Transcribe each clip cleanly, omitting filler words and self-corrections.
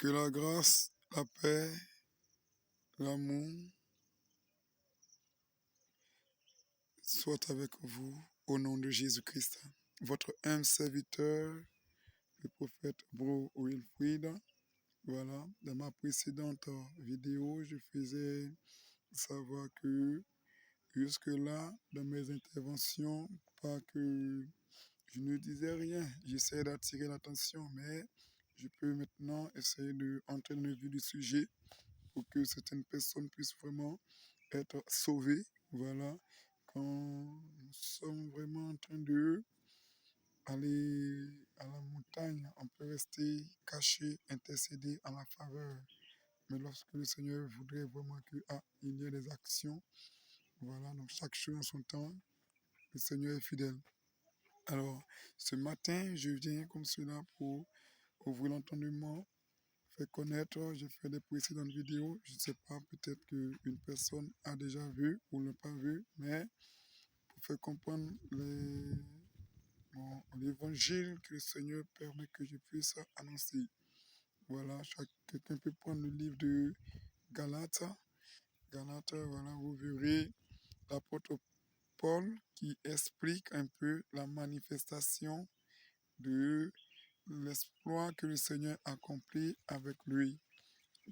Que la grâce, la paix, l'amour soit avec vous au nom de Jésus-Christ. Votre humble serviteur, le prophète Bro Wilfried. Voilà, dans ma précédente vidéo, je faisais savoir que jusque-là, dans mes interventions, pas que je ne disais rien, j'essayais d'attirer l'attention, mais je peux maintenant essayer d'entrer dans le vif du sujet pour que certaines personnes puissent vraiment être sauvées. Voilà, quand nous sommes vraiment en train de aller à la montagne, on peut rester caché, intercéder en la faveur. Mais lorsque le Seigneur voudrait vraiment qu'il y ait des actions, voilà, donc chaque chose en son temps, le Seigneur est fidèle. Alors, ce matin, je viens comme cela pour ouvrir l'entendement, faire connaître, j'ai fait des précédentes vidéos, je ne sais pas, peut-être qu'une personne a déjà vu ou n'a pas vu, mais pour faire comprendre l'évangile que le Seigneur permet que je puisse annoncer. Voilà, quelqu'un peut prendre le livre de Galates. Galates, voilà, vous verrez l'apôtre Paul qui explique un peu la manifestation de l'exploit que le Seigneur accomplit avec lui.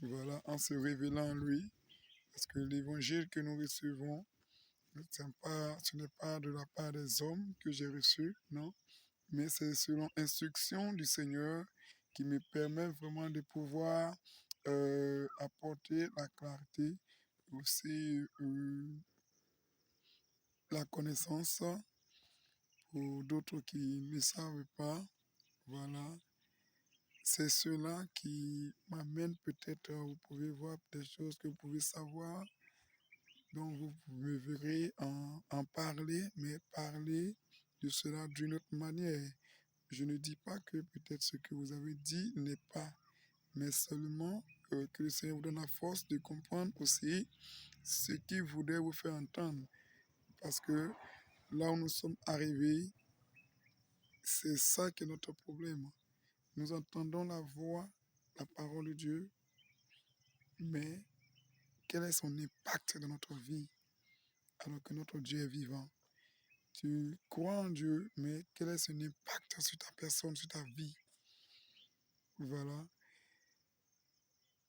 Voilà, en se révélant en lui. Parce que l'évangile que nous recevons, ce n'est pas de la part des hommes que j'ai reçu, non, mais c'est selon instruction du Seigneur qui me permet vraiment de pouvoir apporter la clarté, aussi la connaissance pour d'autres qui ne savent pas. Voilà. C'est cela qui m'amène peut-être, vous pouvez voir des choses que vous pouvez savoir, donc vous me verrez en parler, mais parler de cela d'une autre manière. Je ne dis pas que peut-être ce que vous avez dit n'est pas, mais seulement que le Seigneur vous donne la force de comprendre aussi ce qu'il voudrait vous faire entendre. Parce que là où nous sommes arrivés, c'est ça qui est notre problème. Nous entendons la voix, la parole de Dieu, mais quel est son impact dans notre vie alors que notre Dieu est vivant? Tu crois en Dieu, mais quel est son impact sur ta personne, sur ta vie? Voilà.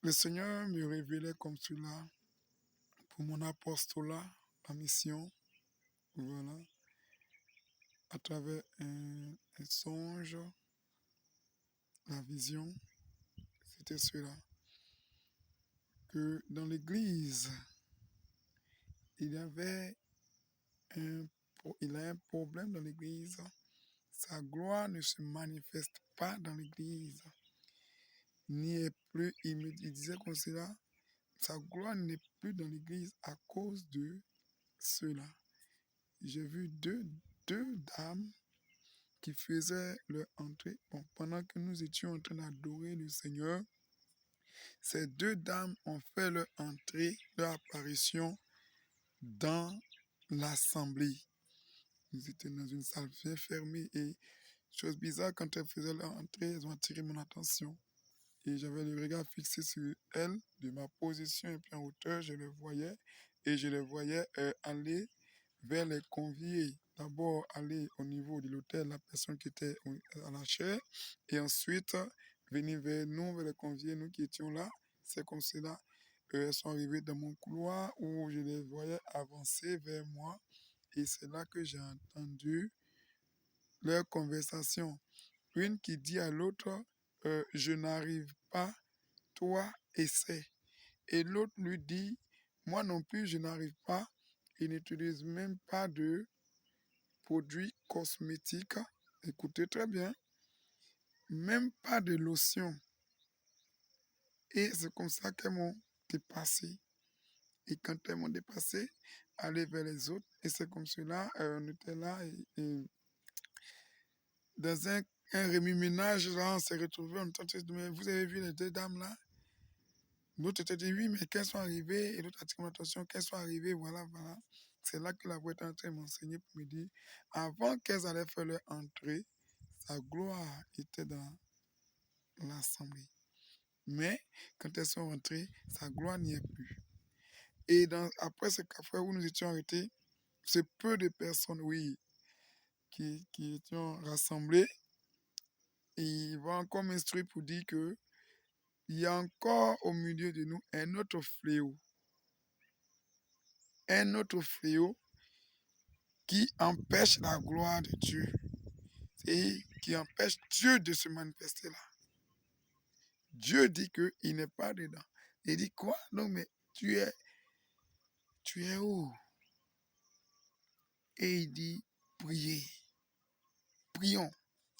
Le Seigneur me révélait comme cela pour mon apostolat, la mission, voilà, à travers un songe, la vision, c'était cela. Que dans l'Église, il y avait il a un problème dans l'Église. Sa gloire ne se manifeste pas dans l'Église. N'y est plus, il disait comme cela, sa gloire n'est plus dans l'Église à cause de cela. J'ai vu deux dames qui faisaient leur entrée. Bon, pendant que nous étions en train d'adorer le Seigneur, ces deux dames ont fait leur entrée, leur apparition dans l'assemblée. Nous étions dans une salle bien fermée et, chose bizarre, quand elles faisaient leur entrée, elles ont attiré mon attention. Et j'avais le regard fixé sur elles, de ma position et puis en hauteur, je les voyais et je les voyais aller vers les conviés. D'abord, aller au niveau de l'hôtel, la personne qui était à la chaire, et ensuite venir vers nous, vers les conviés, nous qui étions là. C'est comme cela. Elles sont arrivées dans mon couloir où je les voyais avancer vers moi. Et c'est là que j'ai entendu leur conversation. Une qui dit à l'autre, je n'arrive pas, toi essaie. Et l'autre lui dit, moi non plus, je n'arrive pas. Ils n'utilisent même pas de produits cosmétiques. Écoutez très bien. Même pas de lotion. Et c'est comme ça qu'elles m'ont dépassé. Et quand elles m'ont dépassé, aller vers les autres. Et c'est comme cela, on était là et dans un remue-ménage, là, on s'est retrouvés, on était mais vous avez vu les deux dames là? L'autre était dit oui, mais qu'elles sont arrivées, et l'autre a dit mon attention, qu'elles sont arrivées, voilà, voilà. C'est là que la voix est en train de m'enseigner pour me dire, avant qu'elles allaient faire leur entrée, sa gloire était dans l'assemblée. Mais quand elles sont rentrées, sa gloire n'y est plus. Et après ce café où nous étions arrêtés, c'est peu de personnes, oui, qui étions rassemblées. Et il va encore m'instruire pour dire que il y a encore au milieu de nous un autre fléau. Un autre fléau qui empêche la gloire de Dieu et qui empêche Dieu de se manifester là. Dieu dit qu'il n'est pas dedans. Il dit quoi? Non, mais tu es où? Et il dit, priez, prions.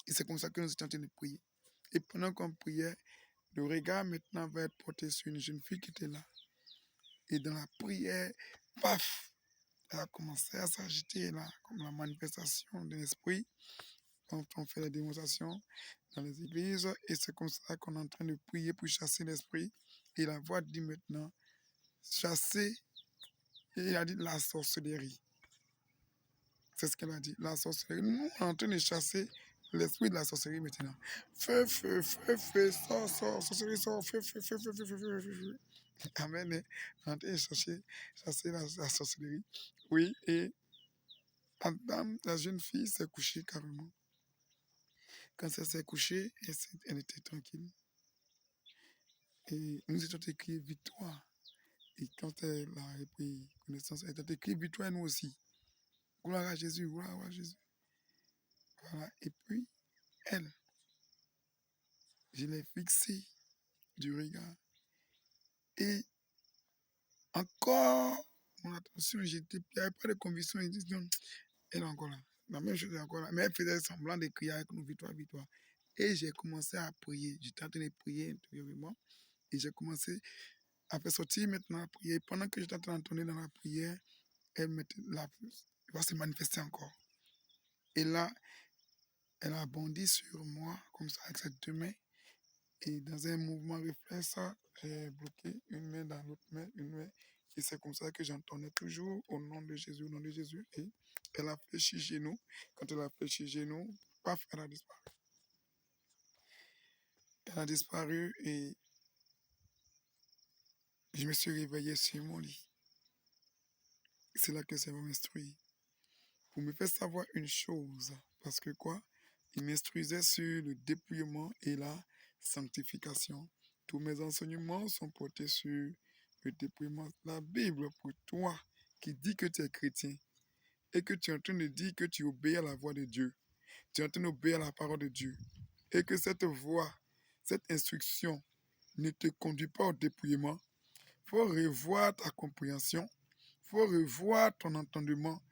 Et c'est comme ça que nous étions en train de prier. Et pendant qu'on priait, le regard maintenant va être porté sur une jeune fille qui était là. Et dans la prière, paf, elle a commencé à s'agiter là, comme la manifestation de l'esprit quand on fait la démonstration dans les églises. Et c'est comme ça qu'on est en train de prier pour chasser l'esprit. Et la voix dit maintenant, chasser, et il a dit la sorcellerie. C'est ce qu'elle a dit, la sorcellerie. Nous, on est en train de chasser l'esprit de la sorcellerie maintenant. Feu, feu, feu, feu, sort, sort, sorcellerie, sort, feu, feu, feu, feu, feu, feu, feu, feu, feu. Amen. On est en train de chasser la sorcellerie. Oui, et la jeune fille s'est couchée carrément. Quand elle s'est couchée, elle était tranquille. Et nous étions écrit victoire. Et quand elle a repris connaissance, elle était écrit victoire nous aussi. Gloire à Jésus, gloire à Jésus. Voilà. Et puis, elle, je l'ai fixée du regard. Et encore, mon attention, il n'y avait pas de conviction. Elle dit, non, elle est encore là. La même chose est encore là. Mais elle faisait semblant de crier avec nous, victoire, victoire. Et j'ai commencé à prier. J'étais en train de prier intérieurement. Et j'ai commencé à faire sortir maintenant la prière. Pendant que j'étais en train d'entendre dans la prière, elle va se manifester encore. Et là, elle a bondi sur moi, comme ça, avec ses deux mains. Et dans un mouvement réflexe, j'ai bloqué une main dans l'autre main, une main. Et c'est comme ça que j'entendais toujours au nom de Jésus, au nom de Jésus. Et elle a fléchi chez nous. Quand elle a fléchi chez nous, paf, elle a disparu. Elle a disparu et je me suis réveillé sur mon lit. C'est là que ça va m'instruire. Pour me faire savoir une chose. Parce que quoi? Il m'instruisait sur le dépouillement et la sanctification. Tous mes enseignements sont portés sur le dépouillement. La Bible, pour toi qui dis que tu es chrétien et que tu es en train de dire que tu obéis à la voix de Dieu, tu es en train d'obéir à la parole de Dieu et que cette voix, cette instruction ne te conduit pas au dépouillement, il faut revoir ta compréhension, il faut revoir ton entendement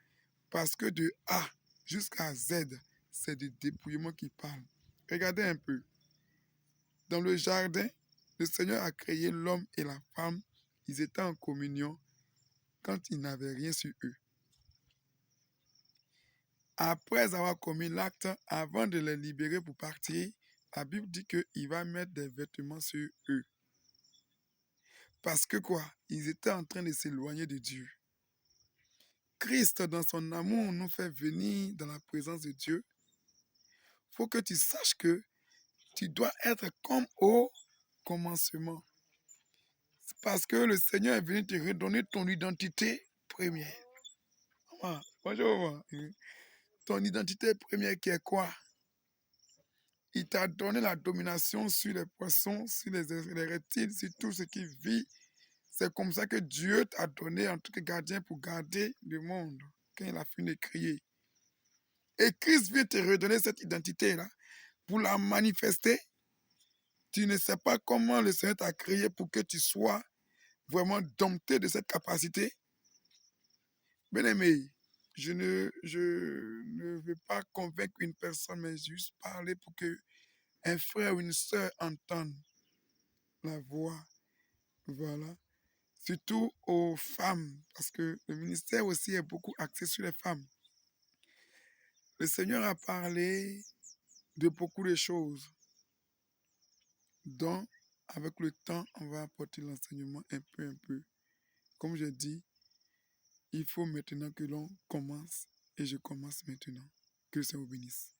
parce que de A jusqu'à Z, c'est du dépouillement qui parle. Regardez un peu. Dans le jardin, le Seigneur a créé l'homme et la femme. Ils étaient en communion quand ils n'avaient rien sur eux. Après avoir commis l'acte, avant de les libérer pour partir, la Bible dit qu'il va mettre des vêtements sur eux. Parce que quoi? Ils étaient en train de s'éloigner de Dieu. Christ, dans son amour, nous fait venir dans la présence de Dieu. Il faut que tu saches que tu dois être comme au commencement. C'est parce que le Seigneur est venu te redonner ton identité première. Ah, bonjour. Ton identité première qui est quoi? Il t'a donné la domination sur les poissons, sur les reptiles, sur tout ce qui vit. C'est comme ça que Dieu t'a donné en tant que gardien pour garder le monde quand il a fini de crier. Et Christ vient te redonner cette identité-là pour la manifester. Tu ne sais pas comment le Seigneur t'a créé pour que tu sois vraiment dompté de cette capacité. Bien-aimé, je ne veux pas convaincre une personne, mais juste parler pour que un frère ou une sœur entende la voix. Voilà. Surtout aux femmes, parce que le ministère aussi est beaucoup axé sur les femmes. Le Seigneur a parlé de beaucoup de choses, dont avec le temps, on va apporter l'enseignement un peu. Comme je dis, il faut maintenant que l'on commence, et je commence maintenant. Que le Seigneur vous bénisse.